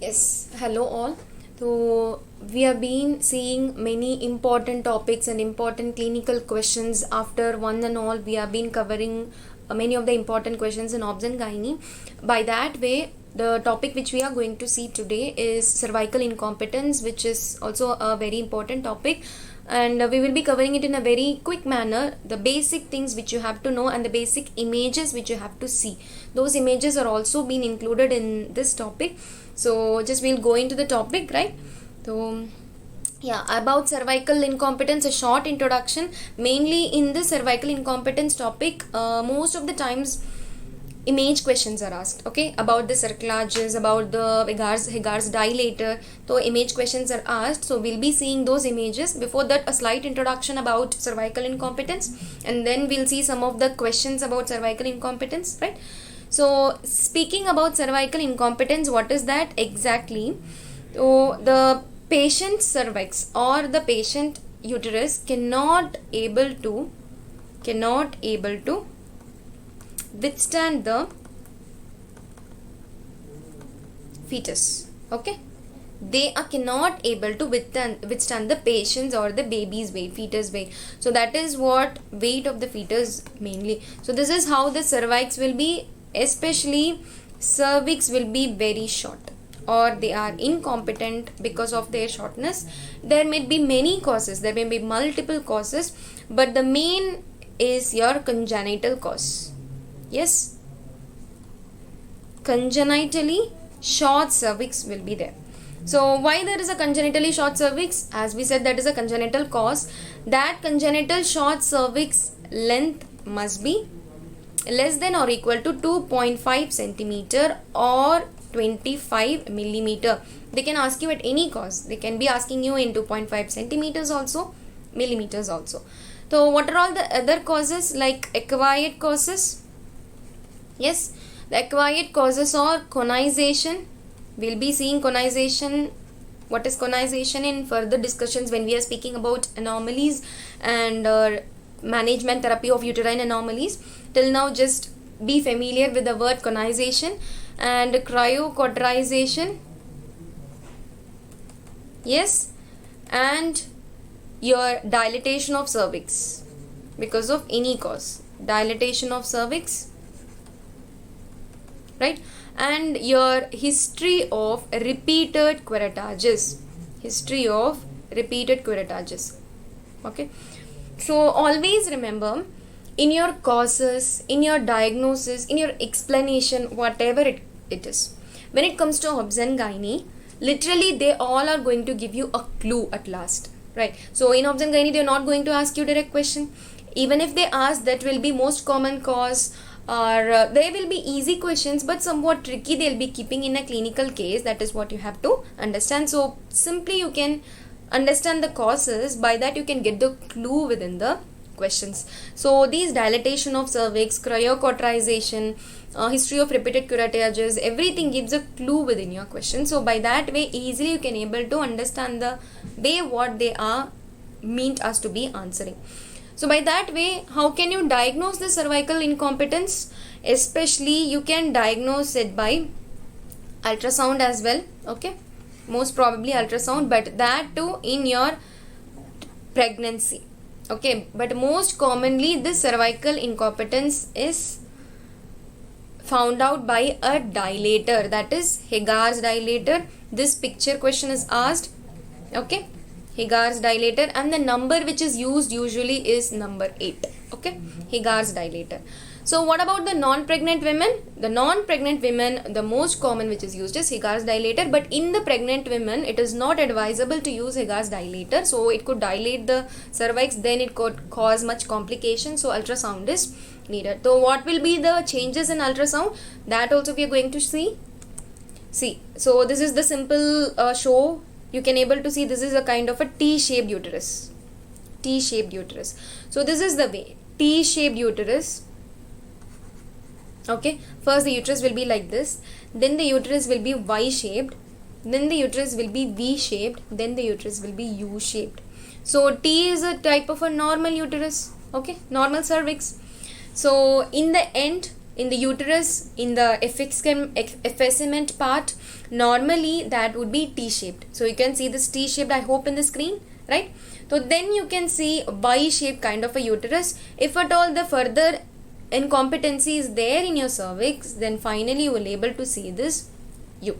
Yes, hello all. So, we have been seeing many important topics and important clinical questions. After one and all, we have been covering many of the important questions in obs and gynae. By that way, the topic which we are going to see today is cervical incompetence, which is also a very important topic. And we will be covering it in a very quick manner, the basic things which you have to know and the basic images which you have to see. Those images are also been included in this topic. So just we'll go into the topic, right? So yeah, about cervical incompetence, a short introduction. Mainly in the cervical incompetence topic, most of the times image questions are asked, okay, about the cerclages, about the Hegar's dilator. So image questions are asked, so we'll be seeing those images. Before that, a slight introduction about cervical incompetence, and then we'll see some of the questions about cervical incompetence, right? So speaking about cervical incompetence, what is that exactly? So the patient's cervix or the patient uterus cannot able to withstand the fetus, okay. They are cannot able to withstand the patient's or the baby's weight, fetus weight. So that is what weight of the fetus mainly. So this is how the cervix will be, especially cervix will be very short, or they are incompetent because of their shortness. There may be many causes, there may be multiple causes, but the main is your congenital cause. Yes, congenitally short cervix will be there. So why there is a congenitally short cervix? As we said, that is a congenital cause. That congenital short cervix length must be less than or equal to 2.5 centimeter or 25 millimeter. They can ask you at any cause. They can be asking you in 2.5 centimeters also, millimeters also. So what are all the other causes, like acquired causes? Yes, the acquired causes are conization. We'll be seeing conization. What is conization in further discussions when we are speaking about anomalies and management therapy of uterine anomalies. Till now, just be familiar with the word conization and cryocauterization. Yes, and your dilatation of cervix because of any cause. Dilatation of cervix, right? And your history of repeated curettages. History of repeated curettages. Okay. So always remember, in your causes, in your diagnosis, in your explanation, whatever it is, when it comes to obs and gynae, literally they all are going to give you a clue at last, right? So in obs and gynae, they are not going to ask you direct question. Even if they ask, that will be most common cause, or there will be easy questions but somewhat tricky they'll be keeping in a clinical case. That is what you have to understand. So simply you can understand the causes, by that you can get the clue within the questions. So these dilatation of cervix, cryocauterization, history of repeated curettages, everything gives a clue within your question. So by that way easily you can able to understand the way what they are meant us to be answering. So by that way, how can you diagnose the cervical incompetence? Especially you can diagnose it by ultrasound as well, okay. Most probably ultrasound, but that too in your pregnancy, okay. But most commonly this cervical incompetence is found out by a dilator, that is Hegar's dilator. This picture question is asked, okay. Hegar's dilator, and the number which is used usually is number 8, okay. Hegar's dilator. So what about the non-pregnant women? The non-pregnant women, the most common which is used is Hegar's dilator, but in the pregnant women it is not advisable to use Hegar's dilator. So it could dilate the cervix, then it could cause much complication. So ultrasound is needed. So what will be the changes in ultrasound? That also we are going to see. So this is the simple show. You can able to see this is a kind of a T-shaped uterus. T-shaped uterus. So this is the way. T-shaped uterus. Okay. First the uterus will be like this. Then the uterus will be Y-shaped. Then the uterus will be V-shaped. Then the uterus will be U-shaped. So T is a type of a normal uterus. Okay. Normal cervix. So in the end, in the uterus, in the effacement part, normally that would be T-shaped. So you can see this T-shaped, I hope, in the screen, right? So then you can see Y-shaped kind of a uterus. If at all the further incompetency is there in your cervix, then finally you will able to see this U.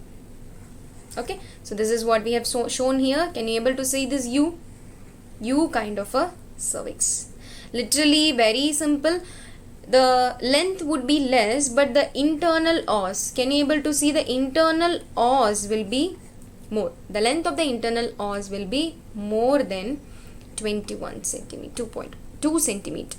Okay, so this is what we have shown here. Can you able to see this U kind of a cervix? Literally very simple. The length would be less, but the internal os, can you able to see the internal os will be more. The length of the internal os will be more than 21 centimeter, 2.2 centimeter.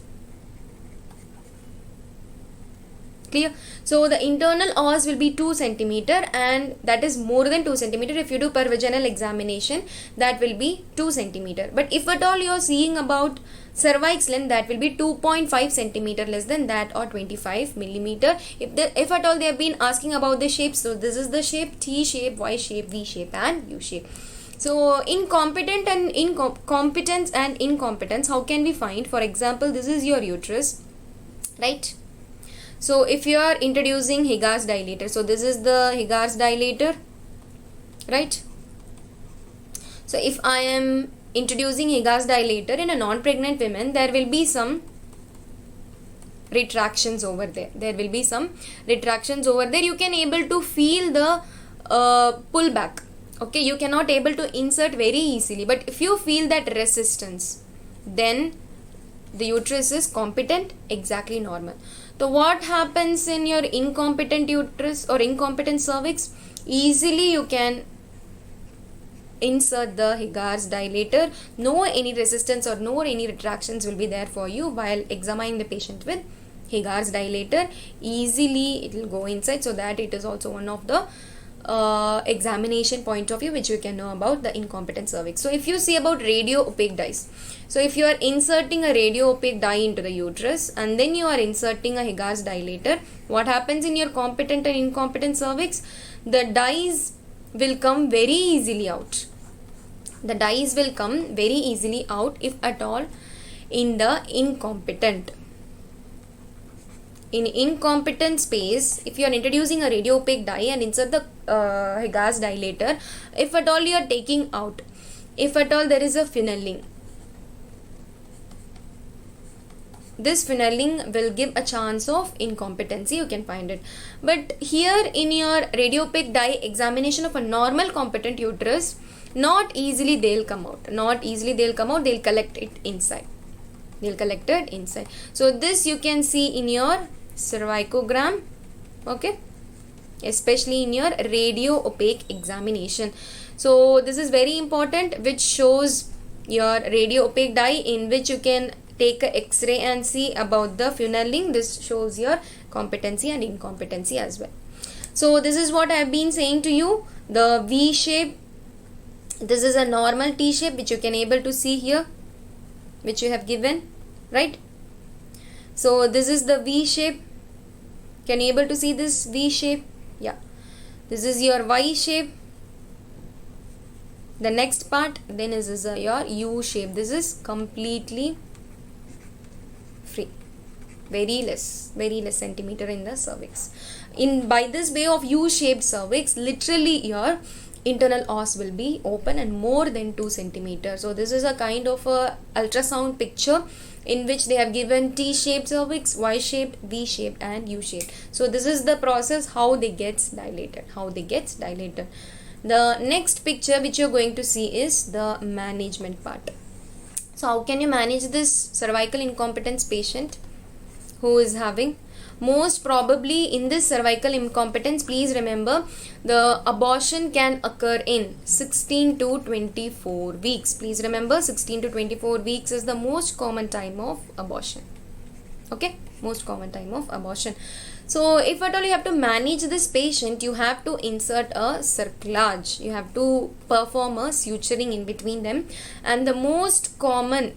Clear? So the internal os will be 2 centimeter, and that is more than 2 centimeter. If you do per vaginal examination, that will be 2 centimeter. But if at all you are seeing about cervix length, that will be 2.5 centimeter less than that, or 25 millimeter. If at all they have been asking about the shapes, so this is the shape: T shape, Y shape, V shape, and U shape. So incompetent and competence and incompetence, how can we find? For example, this is your uterus, right? So if you are introducing Higgins dilator, so this is the Higgins dilator, right? So if I am introducing Higgins dilator in a non-pregnant woman, there will be some retractions over there. There will be some retractions over there. You can able to feel the pull back. Okay, you cannot able to insert very easily, but if you feel that resistance, then the uterus is competent, exactly normal. So what happens in your incompetent uterus or incompetent cervix? Easily you can insert the Higgins dilator. No any resistance or no any retractions will be there for you while examining the patient with Higgins dilator. Easily it will go inside, so that it is also one of the examination point of view which you can know about the incompetent cervix. So if you see about radio opaque dyes, so if you are inserting a radio opaque dye into the uterus and then you are inserting a Higgins dilator, what happens in your competent and incompetent cervix? The dyes will come very easily out. The dyes will come very easily out if at all in the incompetent. In incompetent space, if you are introducing a radio opaque dye and insert the Higgins dilator, if at all you are taking out, if at all there is a fenneling, this fenneling will give a chance of incompetency, you can find it. But here in your radio opaque dye examination of a normal competent uterus, not easily they'll come out. Not easily they'll come out, they'll collect it inside. They'll collect it inside. So this you can see in your cervicogram, okay, especially in your radio opaque examination. So this is very important, which shows your radio opaque dye, in which you can take a x-ray and see about the fenneling. This shows your competency and incompetency as well. So this is what I have been saying to you. The V shape, this is a normal T shape which you can able to see here, which you have given, right? So this is the V shape. Can you able to see this V shape? Yeah. This is your Y shape. The next part then is your U shape. This is completely free. Very less centimeter in the cervix. By this way of U-shaped cervix, literally your internal os will be open and more than 2 centimeters. So this is a kind of a ultrasound picture in which they have given T-shaped cervix, Y-shaped, V-shaped and U-shaped. So this is the process how they gets dilated. The next picture which you're going to see is the management part. So how can you manage this cervical incompetence patient who is having? Most probably in this cervical incompetence, please remember, the abortion can occur in 16 to 24 weeks. Please remember, 16 to 24 weeks is the most common time of abortion. Okay, most common time of abortion. So if at all you have to manage this patient, you have to insert a cerclage. You have to perform a suturing in between them, and the most common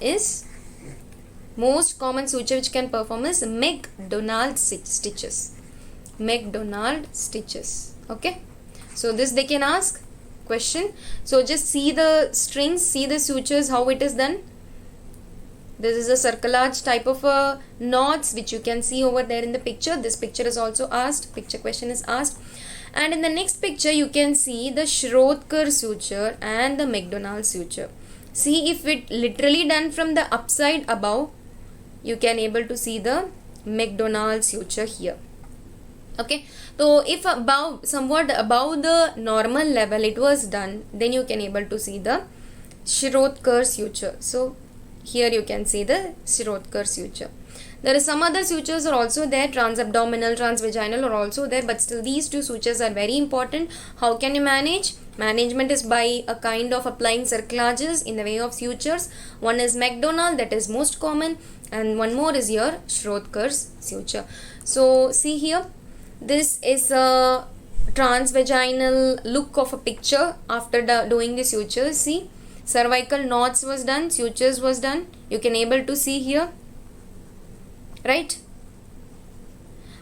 suture which can perform is McDonald stitches. McDonald stitches. Okay. So this they can ask question. So just see the strings, see the sutures, how it is done. This is a cerclage type of knots which you can see over there in the picture. This picture is also asked, picture question is asked. And in the next picture you can see the Schroeder suture and the McDonald suture. See, if it literally done from the upside above, you can able to see the McDonald suture here. Okay, so if above, somewhat above the normal level it was done, then you can able to see the Schroeder suture. So here you can see the Schroeder suture. There is some other sutures are also there, transabdominal, transvaginal are also there, but still these two sutures are very important. How can you manage? Management is by a kind of applying cerclages in the way of sutures. One is McDonald, that is most common, and one more is your Schroeder suture. So see here, this is a transvaginal look of a picture after doing the sutures. See, cervical knots was done, sutures was done. You can able to see here, right?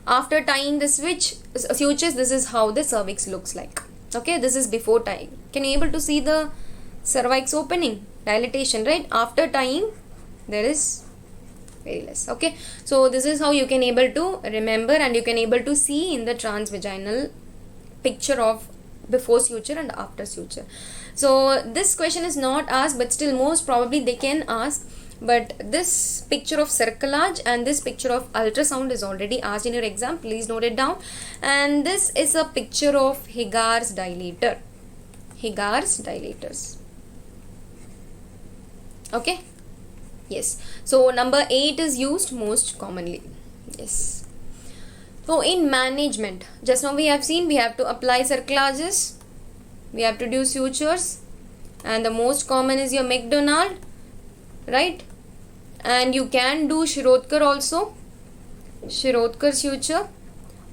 After tying the sutures, this is how the cervix looks like. Okay, this is before tying. Can you able to see the cervix opening, dilatation, right? After tying, there is very less. Okay, so this is how you can able to remember, and you can able to see in the transvaginal picture of before suture and after suture. So this question is not asked, but still most probably they can ask. But this picture of cerclage and this picture of ultrasound is already asked in your exam. Please note it down. And this is a picture of Hegar's dilator. Hegar's dilators. Okay. Yes. So number 8 is used most commonly. Yes. So in management, just now we have seen we have to apply cerclages. We have to do sutures. And the most common is your McDonald. Right, and you can do Schroeder also, Schroeder suture,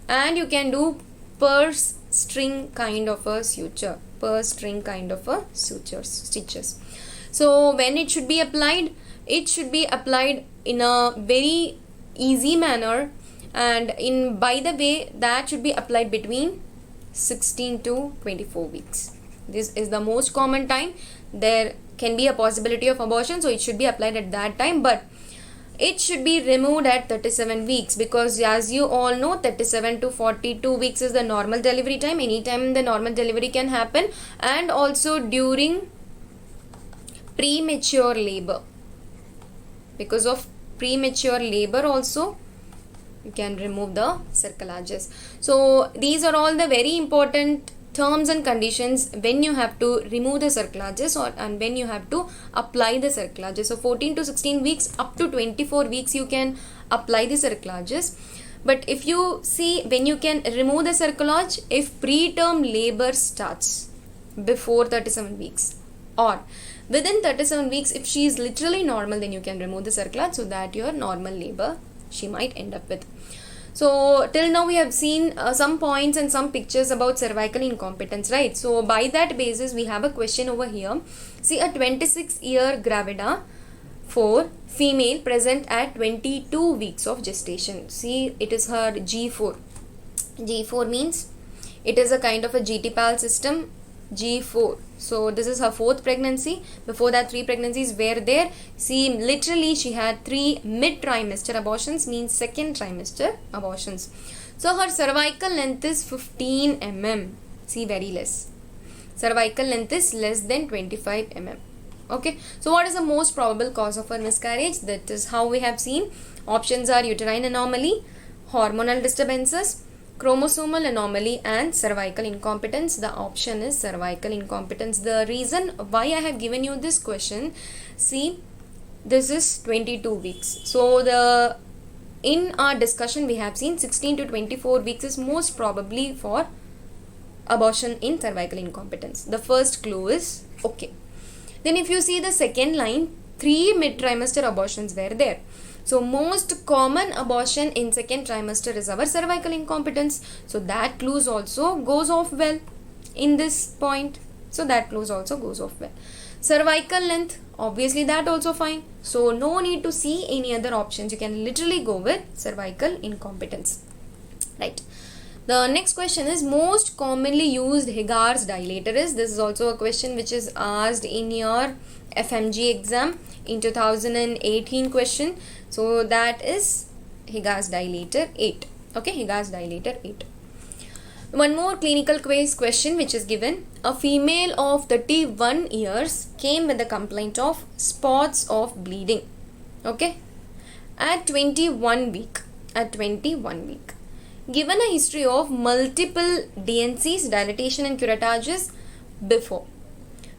and you can do purse string kind of a suture, purse string kind of a stitches. So when it should be applied, it should be applied in a very easy manner, and in by the way that should be applied between 16 to 24 weeks. This is the most common time. There can be a possibility of abortion, so it should be applied at that time, but it should be removed at 37 weeks, because as you all know, 37 to 42 weeks is the normal delivery time. Anytime the normal delivery can happen, and also during premature labor. Because of premature labor also you can remove the cerclages. So these are all the very important terms and conditions when you have to remove the cerclages and when you have to apply the cerclages. So 14 to 16 weeks up to 24 weeks you can apply the cerclages. But if you see, when you can remove the cerclage, if preterm labor starts before 37 weeks or within 37 weeks, if she is literally normal, then you can remove the cerclage so that your normal labor she might end up with. So till now we have seen some points and some pictures about cervical incompetence, right? So by that basis we have a question over here. See, a 26-year gravida for female present at 22 weeks of gestation. See, it is her G4. G4 means it is a kind of a GT-PAL system. G4. So this is her 4th pregnancy. Before that 3 pregnancies were there. See, literally she had 3 mid-trimester abortions, means 2nd trimester abortions. So her cervical length is 15 mm. See, very less. Cervical length is less than 25 mm. Okay. So what is the most probable cause of her miscarriage? That is how we have seen. Options are uterine anomaly, hormonal disturbances, chromosomal anomaly, and cervical incompetence. The option is cervical incompetence. The reason why I have given you this question, see, this is 22 weeks. So in our discussion we have seen 16 to 24 weeks is most probably for abortion in cervical incompetence. The first clue is okay. Then if you see the second line, 3 mid-trimester abortions were there. So most common abortion in 2nd trimester is our cervical incompetence. So that clues also goes off well in this point. So that clues also goes off well. Cervical length, obviously that also fine. So no need to see any other options. You can literally go with cervical incompetence. Right. The next question is most commonly used Hegar's dilator is. This is also a question which is asked in your FMG exam in 2018 question. So that is Higa's dilator 8. Okay, Higa's dilator 8. One more clinical quiz question which is given. A female of 31 years came with a complaint of spots of bleeding. Okay, at 21 week. Given a history of multiple DNCs, dilatation and curatages before.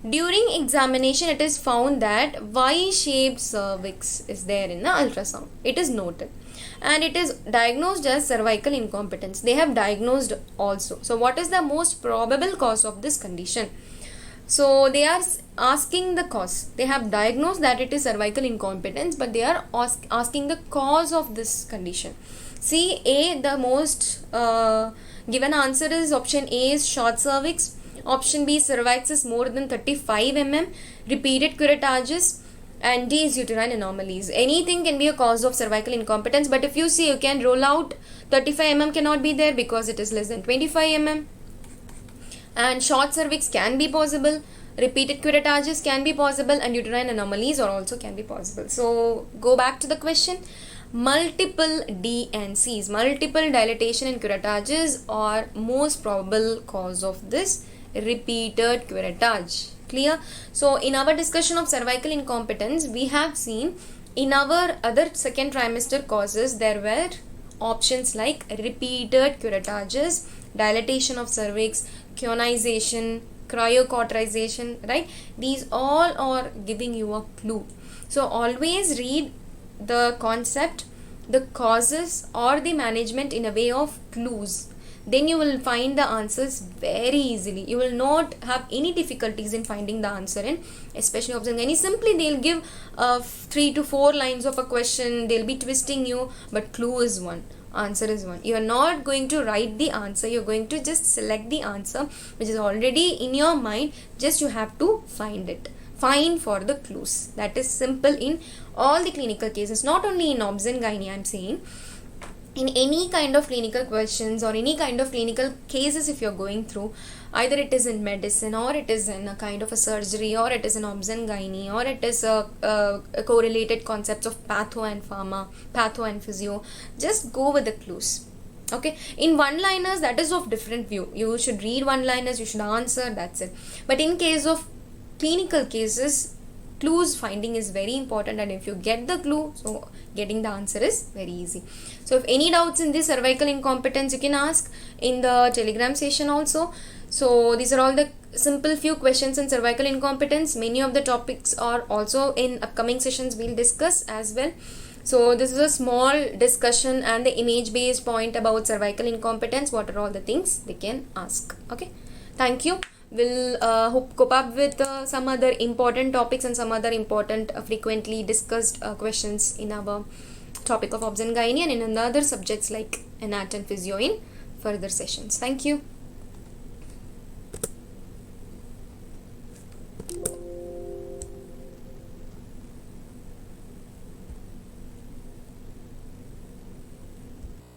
During examination, it is found that Y-shaped cervix is there in the ultrasound. It is noted. And it is diagnosed as cervical incompetence. They have diagnosed also. So what is the most probable cause of this condition? So they are asking the cause. They have diagnosed that it is cervical incompetence, but they are asking the cause of this condition. See, A, the most given answer is option A is short cervix. Option B, cervix is more than 35 mm, repeated curatages, and D is uterine anomalies. Anything can be a cause of cervical incompetence, but if you see, you can roll out 35 mm cannot be there because it is less than 25 mm. And short cervix can be possible, repeated curatages can be possible, and uterine anomalies are also can be possible. So go back to the question. Multiple DNCs, multiple dilatation and curatages are most probable cause of this repeated curettage. Clear? So in our discussion of cervical incompetence, we have seen in our other second trimester causes there were options like repeated curatages, dilatation of cervix, conization, cryocauterization, right? These all are giving you a clue. So always read the concept, the causes or the management in a way of clues. Then you will find the answers very easily. You will not have any difficulties in finding the answer in, especially observing. Simply they'll give 3 to 4 lines of a question. They'll be twisting you, but clue is one. Answer is one. You are not going to write the answer. You're going to just select the answer which is already in your mind. Just you have to find it. Find for the clues. That is simple in all the clinical cases. Not only in obs and gynae, I'm saying. In any kind of clinical questions or any kind of clinical cases if you're going through, either it is in medicine or it is in a kind of a surgery or it is in obs and gynae or it is a correlated concepts of patho and pharma, patho and physio, just go with the clues. Okay, in one-liners that is of different view. You should read one-liners, you should answer, that's it. But in case of clinical cases, clues finding is very important, and if you get the clue, so getting the answer is very easy. So if any doubts in this cervical incompetence, you can ask in the Telegram session also. So these are all the simple few questions in cervical incompetence. Many of the topics are also in upcoming sessions we'll discuss as well. So this is a small discussion and the image based point about cervical incompetence. What are all the things they can ask? Okay, thank you. We'll cope up with some other important topics and some other important frequently discussed questions in our topic of obs and gynae and in other subjects like anat and physio in further sessions. Thank you.